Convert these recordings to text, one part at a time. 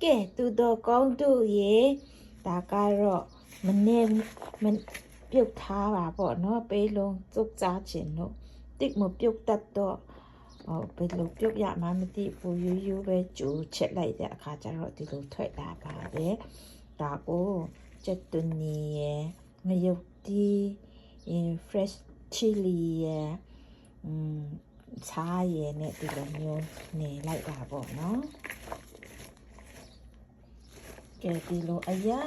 ကဲသူတော်ကောင်းတို့ရေဒါကတော့မနေ့မပြုတ်ထားပါပေါ့နော်ပေးလုံးစုပ်စားခြင်းလို့တိတ်မပြုတ်တတ်တော့ဘယ်လိုပြုတ်ရမှမသိဘူးရိုးရိုးပဲကျိုးချက်လိုက်တဲ့အခါကျတော့ဒီလိုထွက်လာပါတယ်ဒါကိုချက်သွန်နီရယ်ငရုတ်တီးfresh chili ရယ်ချားရယ်နဲ့ဒီလိုမျိုးနေလိုက်တာပေါ့နော်ကဲဒီလိုအရာ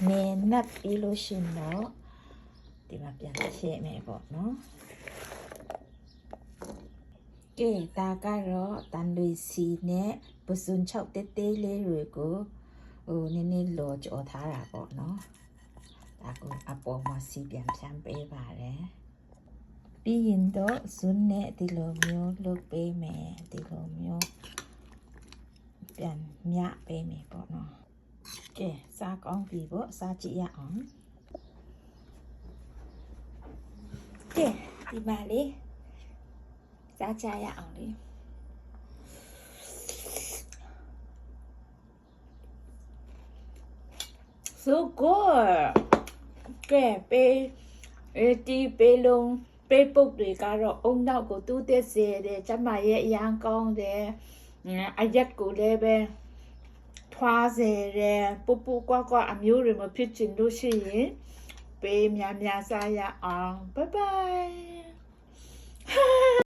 နေနပ်ပြီးလို့ရှင်တော့ဒီမှာပြန်ရှင်းမယ်ပေါ့နော်ကဲဒါကတော့တန်လွေစီနဲ့ပစွန်ချောက်တဲတဲလေးတွေကိုနည်းနည်းလော်ကြော်ထားတာပေါ့နော်ဒါကိုအပေါ်မှာစီပြန်ဖြန်းပေးပါတယ်ပြီးရင်တော့ဇွန်းနဲ့ဒီလိုမျိုးလုပ်ပေးမယ်ဒီလိုမျိုးပြန်မြပေးမယ်ပေါ့နော်ကဲစားကောင်းပြီပေါ့စားကြည့်ရအောင်ကဲဒီမှာလေးစားကြရအောင်လေso good ကဲတီးပေးလုံးပေးပုတ်တွေကတော့အုံနောက်ကိုတူးတက်စေတယ်ကျမရဲ့အရန်ကောင်းတယ်အရက်ကိုလည်းပဲထွားစေတယ်ပူပူကွာကွာအမျိုးတွေမဖြစ်ချင်လို့ရှိရင်ပေးများများစားရအောင် bye bye